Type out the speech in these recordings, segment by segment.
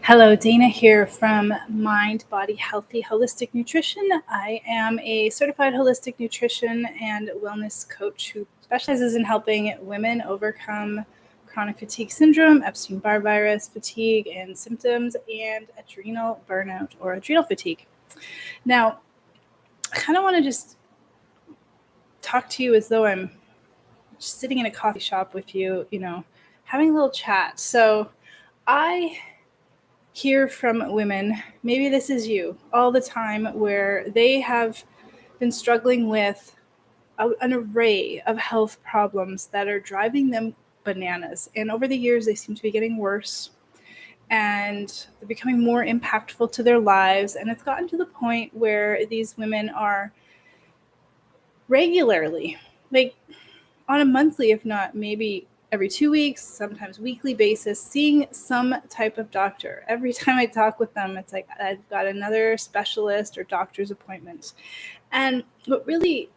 Hello, Dana here from Mind, Body, Healthy, Holistic Nutrition. I am a certified holistic nutrition and wellness coach who specializes in helping women overcome chronic fatigue syndrome, Epstein-Barr virus, fatigue and symptoms, and adrenal burnout or adrenal fatigue. Now, I kind of want to just talk to you as though I'm just sitting in a coffee shop with you, having a little chat. So I hear from women, maybe this is you, all the time, where they have been struggling with an array of health problems that are driving them bananas. And over the years, they seem to be getting worse and they're becoming more impactful to their lives. And it's gotten to the point where these women are regularly, like on a monthly, if not maybe every 2 weeks, sometimes weekly basis, seeing some type of doctor. Every time I talk with them, it's like I've got another specialist or doctor's appointment. And what really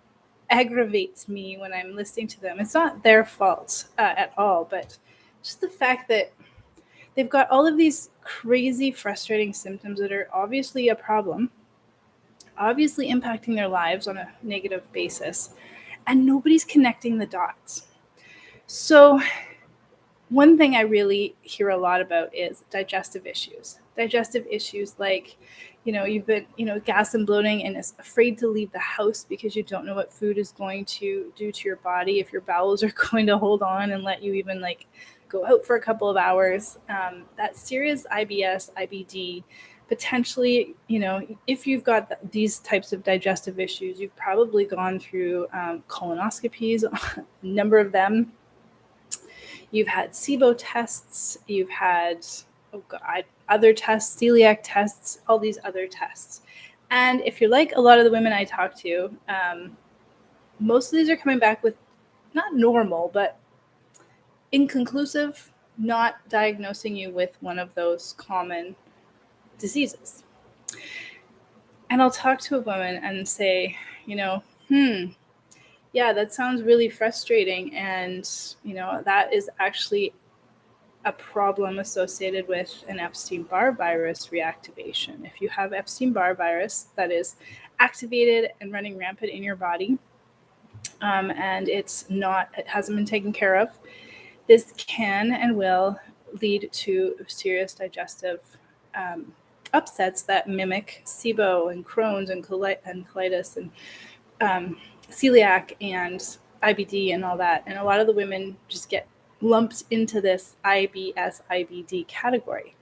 aggravates me when I'm listening to them, it's not their fault at all, but just the fact that they've got all of these crazy, frustrating symptoms that are obviously a problem, obviously impacting their lives on a negative basis, and nobody's connecting the dots. So one thing I really hear a lot about is digestive issues. Digestive issues like, you've been, gas and bloating and is afraid to leave the house because you don't know what food is going to do to your body, if your bowels are going to hold on and let you even go out for a couple of hours. That serious IBS, IBD, potentially, if you've got these types of digestive issues, you've probably gone through colonoscopies, a number of them. You've had SIBO tests, you've had, other tests, celiac tests, all these other tests. And if you're like a lot of the women I talk to, most of these are coming back with not normal, but inconclusive, not diagnosing you with one of those common diseases. And I'll talk to a woman and say, yeah, that sounds really frustrating. And, that is actually a problem associated with an Epstein-Barr virus reactivation. If you have Epstein-Barr virus that is activated and running rampant in your body, and it hasn't been taken care of, this can and will lead to serious digestive upsets that mimic SIBO and Crohn's and colitis and celiac and IBD and all that. And a lot of the women just get lumped into this IBS, IBD category.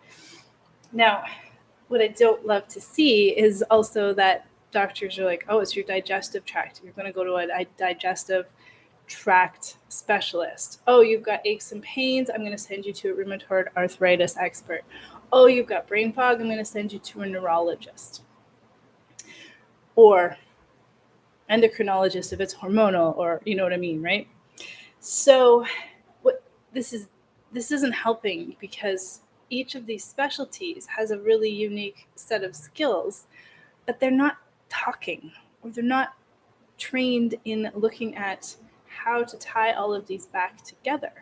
Now, what I don't love to see is also that doctors are like, oh, it's your digestive tract. You're going to go to a digestive tract specialist. Oh, you've got aches and pains. I'm going to send you to a rheumatoid arthritis expert. Oh, you've got brain fog. I'm going to send you to a neurologist. Or endocrinologist if it's hormonal, or you know what I mean, right? So this isn't helping, because each of these specialties has a really unique set of skills, but they're not talking, or they're not trained in looking at how to tie all of these back together.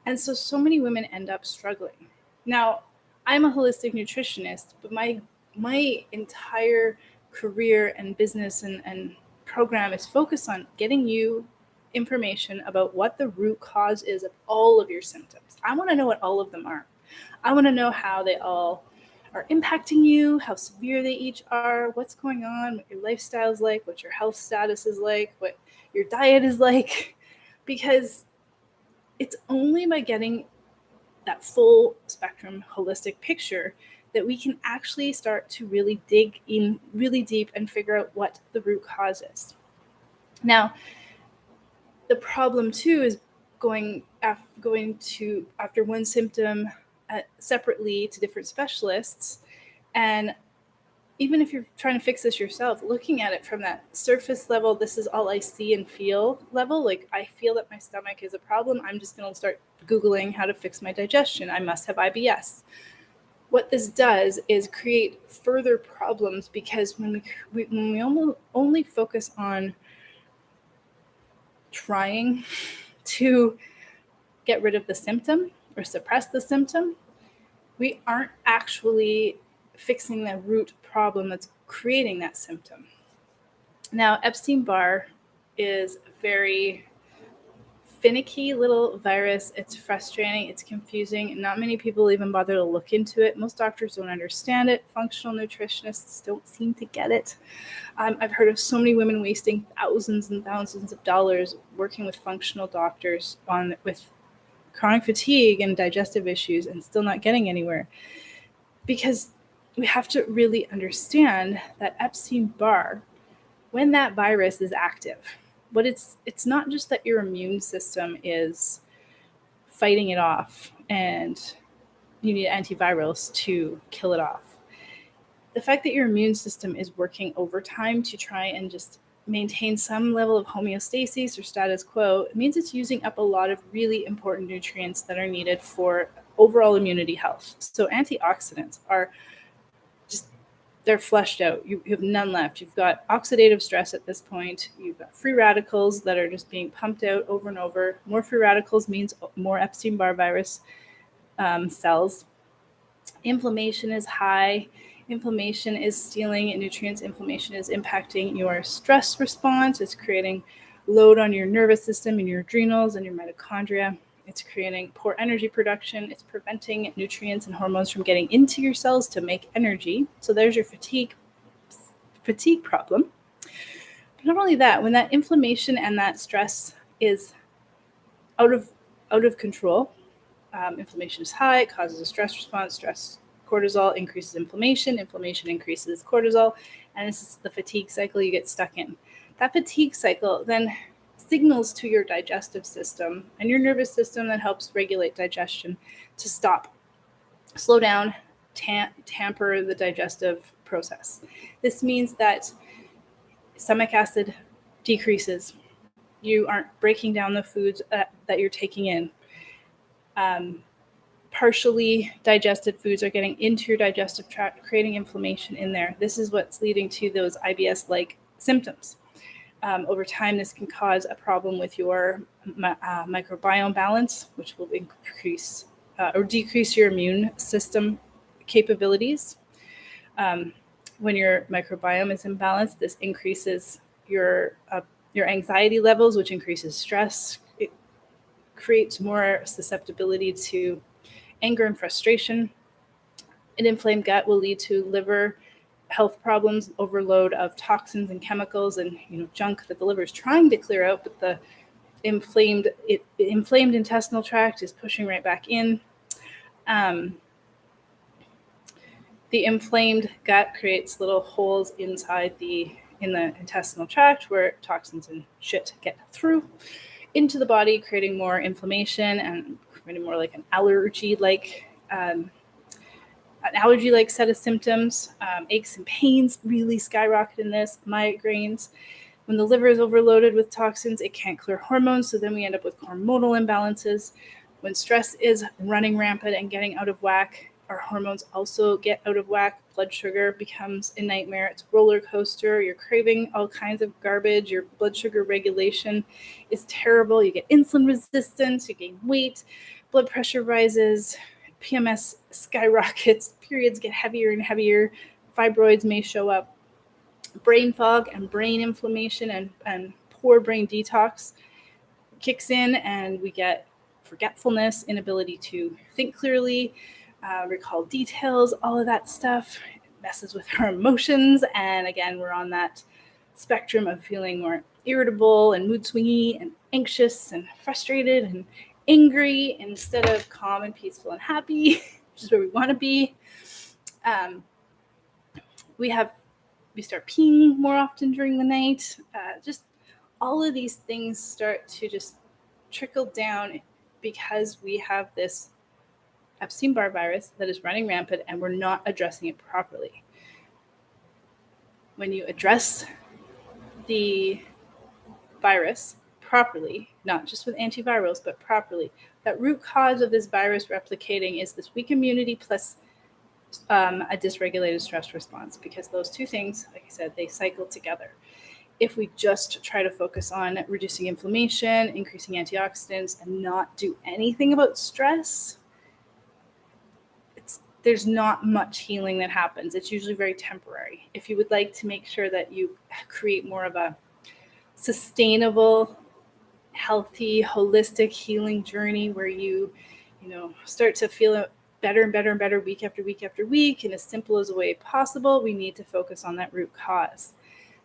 And so many women end up struggling. Now, I'm a holistic nutritionist, but my entire career and business and program is focused on getting you information about what the root cause is of all of your symptoms. I want to know what all of them are. I want to know how they all are impacting you, how severe they each are, what's going on, what your lifestyle is like, what your health status is like, what your diet is like, because it's only by getting that full spectrum holistic picture that we can actually start to really dig in really deep and figure out what the root cause is. Now, the problem too is going to after one symptom separately to different specialists, and even if you're trying to fix this yourself, looking at it from that surface level, this is all I see and feel level, like I feel that my stomach is a problem, I'm just going to start Googling how to fix my digestion. I must have IBS. What this does is create further problems, because when we only focus on trying to get rid of the symptom or suppress the symptom, we aren't actually fixing the root problem that's creating that symptom. Now, Epstein-Barr is a very finicky little virus. It's frustrating, it's confusing. Not many people even bother to look into it. Most doctors don't understand it. Functional nutritionists don't seem to get it. I've heard of so many women wasting thousands and thousands of dollars working with functional doctors with chronic fatigue and digestive issues and still not getting anywhere. Because we have to really understand that Epstein-Barr, when that virus is active, but it's not just that your immune system is fighting it off and you need antivirals to kill it off. The fact that your immune system is working overtime to try and just maintain some level of homeostasis or status quo, it means it's using up a lot of really important nutrients that are needed for overall immunity health. So antioxidants are just, they're flushed out. You have none left. You've got oxidative stress at this point. You've got free radicals that are just being pumped out over and over. More free radicals means more Epstein-Barr virus cells. Inflammation is high. Inflammation is stealing nutrients. Inflammation is impacting your stress response. It's creating load on your nervous system and your adrenals and your mitochondria. It's creating poor energy production. It's preventing nutrients and hormones from getting into your cells to make energy. So there's your fatigue problem. But not only that, when that inflammation and that stress is out of control, inflammation is high, it causes a stress response. Cortisol increases inflammation increases cortisol, and this is the fatigue cycle you get stuck in. That fatigue cycle then signals to your digestive system and your nervous system that helps regulate digestion to stop, slow down, tamper the digestive process. This means that stomach acid decreases. You aren't breaking down the foods that you're taking in. Partially digested foods are getting into your digestive tract, creating inflammation in there. This is what's leading to those IBS-like symptoms. Over time, this can cause a problem with your microbiome balance, which will increase or decrease your immune system capabilities. When your microbiome is imbalanced, this increases your anxiety levels, which increases stress. It creates more susceptibility to anger and frustration. An inflamed gut will lead to liver health problems, overload of toxins and chemicals and junk that the liver is trying to clear out, but the inflamed intestinal tract is pushing right back in. The inflamed gut creates little holes inside in the intestinal tract where toxins and shit get through into the body, creating more inflammation and creating more like an allergy-like set of symptoms. Aches and pains really skyrocket in this. Migraines. When the liver is overloaded with toxins, it can't clear hormones, so then we end up with hormonal imbalances. When stress is running rampant and getting out of whack, our hormones also get out of whack. Blood sugar becomes a nightmare. It's a roller coaster. You're craving all kinds of garbage. Your blood sugar regulation is terrible. You get insulin resistance. You gain weight. Blood pressure rises. PMS skyrockets. Periods get heavier and heavier. Fibroids may show up. Brain fog and brain inflammation and poor brain detox kicks in, and we get forgetfulness, inability to think clearly, recall details, all of that stuff. It messes with our emotions. And again, we're on that spectrum of feeling more irritable and mood swingy and anxious and frustrated and angry instead of calm and peaceful and happy, which is where we want to be. We start peeing more often during the night. Just all of these things start to just trickle down because we have this Epstein-Barr virus that is running rampant and we're not addressing it properly. When you address the virus properly, not just with antivirals, but properly, that root cause of this virus replicating is this weak immunity plus a dysregulated stress response, because those two things, like I said, they cycle together. If we just try to focus on reducing inflammation, increasing antioxidants, and not do anything about stress, there's not much healing that happens. It's usually very temporary. If you would like to make sure that you create more of a sustainable, healthy, holistic healing journey where you start to feel better and better and better week after week after week in as simple as a way possible, we need to focus on that root cause.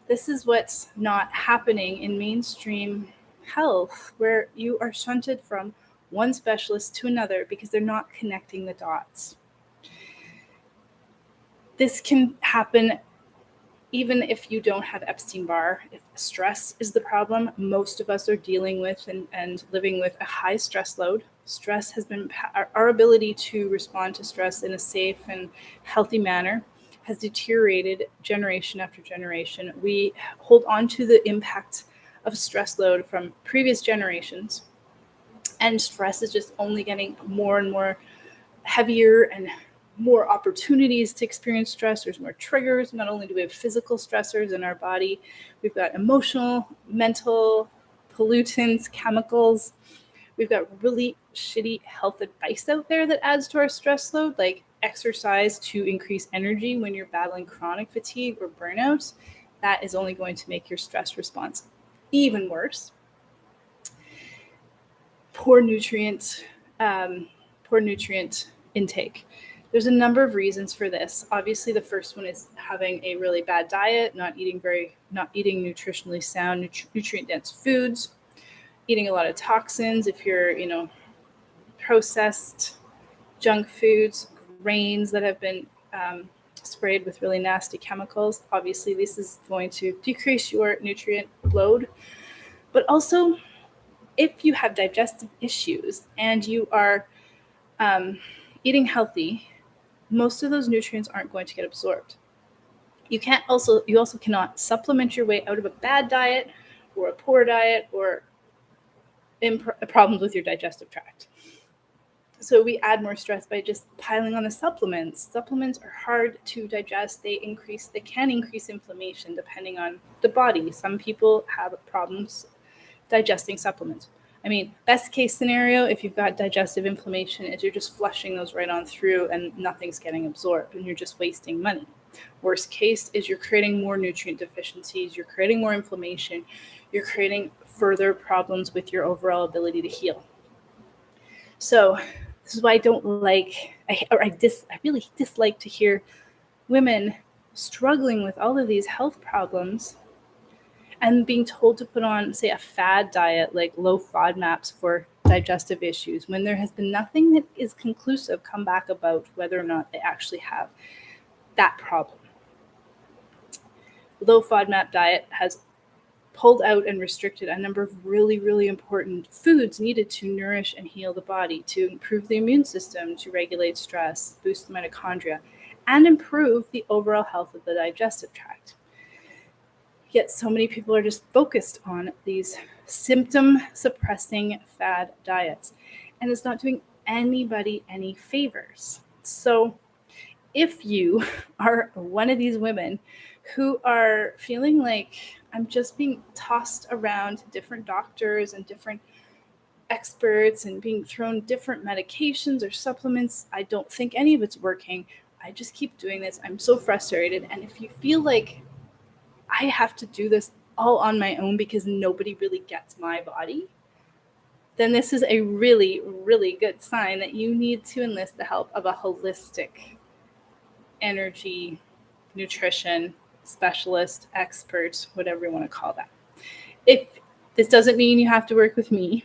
This is what's not happening in mainstream health, where you are shunted from one specialist to another because they're not connecting the dots. This can happen even if you don't have Epstein-Barr. If stress is the problem, most of us are dealing with and living with a high stress load. Stress has been, our ability to respond to stress in a safe and healthy manner has deteriorated generation after generation. We hold on to the impact of stress load from previous generations, and stress is just only getting more and more heavier, and more opportunities to experience stress. There's more triggers. Not only do we have physical stressors in our body, we've got emotional, mental, pollutants, chemicals. We've got really shitty health advice out there that adds to our stress load, like exercise to increase energy when you're battling chronic fatigue or burnout. That is only going to make your stress response even worse. Poor nutrient intake. There's a number of reasons for this. Obviously, the first one is having a really bad diet, not eating nutritionally sound, nutrient-dense foods, eating a lot of toxins. If you're, processed junk foods, grains that have been sprayed with really nasty chemicals, obviously this is going to decrease your nutrient load. But also, if you have digestive issues and you are eating healthy, most of those nutrients aren't going to get absorbed. You also cannot supplement your way out of a bad diet or a poor diet or problems with your digestive tract. So we add more stress by just piling on the supplements. Supplements are hard to digest. They can increase inflammation depending on the body. Some people have problems digesting supplements. I mean, best case scenario, if you've got digestive inflammation, is you're just flushing those right on through and nothing's getting absorbed and you're just wasting money. Worst case is you're creating more nutrient deficiencies, you're creating more inflammation, you're creating further problems with your overall ability to heal. So this is why I really dislike to hear women struggling with all of these health problems and being told to put on, say, a fad diet like low FODMAPs for digestive issues, when there has been nothing that is conclusive come back about whether or not they actually have that problem. Low FODMAP diet has pulled out and restricted a number of really, really important foods needed to nourish and heal the body, to improve the immune system, to regulate stress, boost the mitochondria, and improve the overall health of the digestive tract. Yet so many people are just focused on these symptom-suppressing fad diets, and it's not doing anybody any favors. So if you are one of these women who are feeling like, I'm just being tossed around to different doctors and different experts and being thrown different medications or supplements, I don't think any of it's working, I just keep doing this, I'm so frustrated. And if you feel like I have to do this all on my own because nobody really gets my body, then this is a really, really good sign that you need to enlist the help of a holistic energy, nutrition specialist, expert, whatever you want to call that. If this doesn't mean you have to work with me,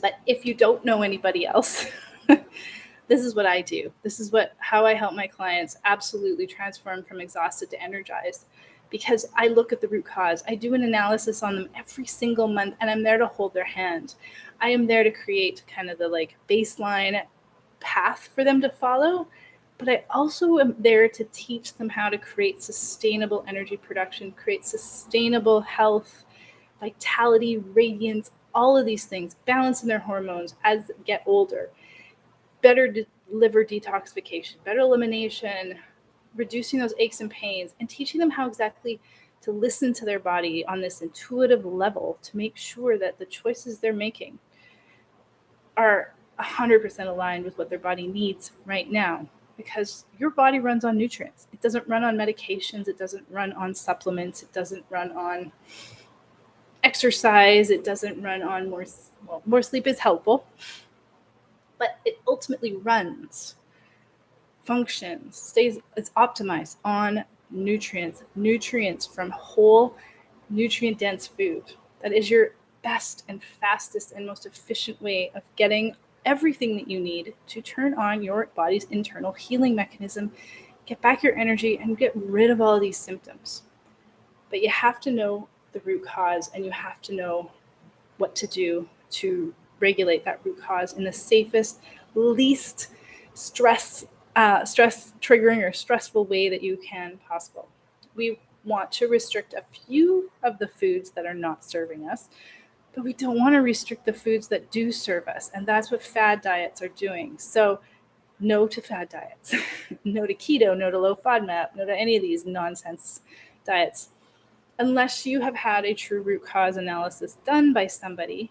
but if you don't know anybody else, this is what I do. This is how I help my clients absolutely transform from exhausted to energized, because I look at the root cause. I do an analysis on them every single month, and I'm there to hold their hand. I am there to create kind of the baseline path for them to follow, but I also am there to teach them how to create sustainable energy production, create sustainable health, vitality, radiance, all of these things, balance in their hormones as they get older, better liver detoxification, better elimination, reducing those aches and pains, and teaching them how exactly to listen to their body on this intuitive level to make sure that the choices they're making are 100% aligned with what their body needs right now. because your body runs on nutrients. It doesn't run on medications. It doesn't run on supplements. It doesn't run on exercise. It doesn't run on more sleep is helpful, but it ultimately runs, functions, it's optimized on nutrients from whole, nutrient dense food. That is your best and fastest and most efficient way of getting everything that you need to turn on your body's internal healing mechanism, get back your energy, and get rid of all of these symptoms. But you have to know the root cause, and you have to know what to do to regulate that root cause in the safest, least stress triggering or stressful way that you can possible. We want to restrict a few of the foods that are not serving us, but we don't want to restrict the foods that do serve us. And that's what fad diets are doing. So no to fad diets, no to keto, no to low FODMAP, no to any of these nonsense diets, unless you have had a true root cause analysis done by somebody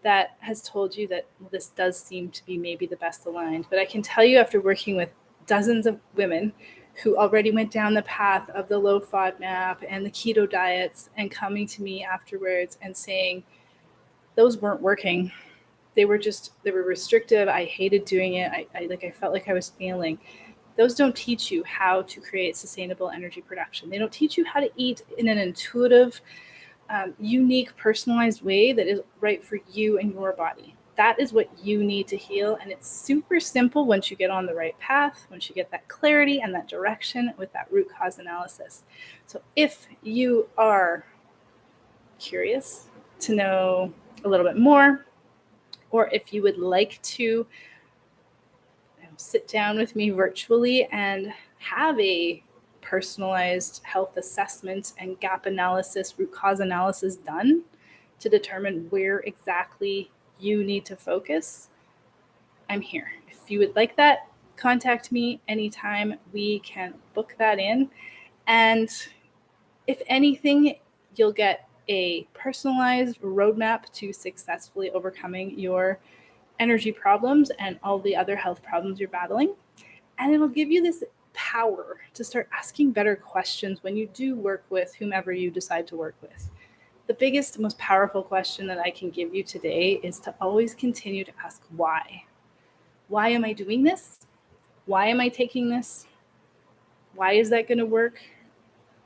that has told you that this does seem to be maybe the best aligned. But I can tell you, after working with dozens of women who already went down the path of the low FODMAP and the keto diets and coming to me afterwards and saying those weren't working. They were restrictive. I hated doing it. I felt like I was failing. Those don't teach you how to create sustainable energy production. They don't teach you how to eat in an intuitive, unique, personalized way that is right for you and your body. That is what you need to heal. And it's super simple once you get on the right path, once you get that clarity and that direction with that root cause analysis. So if you are curious to know a little bit more, or if you would like to sit down with me virtually and have a personalized health assessment and gap analysis, root cause analysis done to determine where exactly you need to focus, I'm here. If you would like that, contact me anytime. We can book that in. And if anything, you'll get a personalized roadmap to successfully overcoming your energy problems and all the other health problems you're battling. And it'll give you this power to start asking better questions when you do work with whomever you decide to work with. The biggest, most powerful question that I can give you today is to always continue to ask why. Why am I doing this? Why am I taking this? Why is that going to work?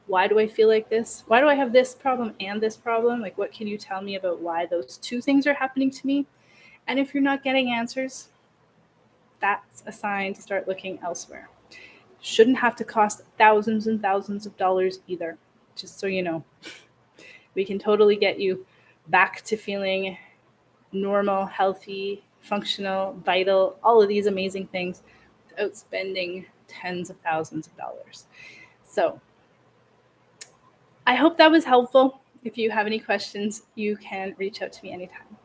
Why do I feel like this? Why do I have this problem and this problem? Like, what can you tell me about why those two things are happening to me? And if you're not getting answers, that's a sign to start looking elsewhere. Shouldn't have to cost thousands and thousands of dollars either, just so you know. We can totally get you back to feeling normal, healthy, functional, vital, all of these amazing things without spending tens of thousands of dollars. So I hope that was helpful. If you have any questions, you can reach out to me anytime.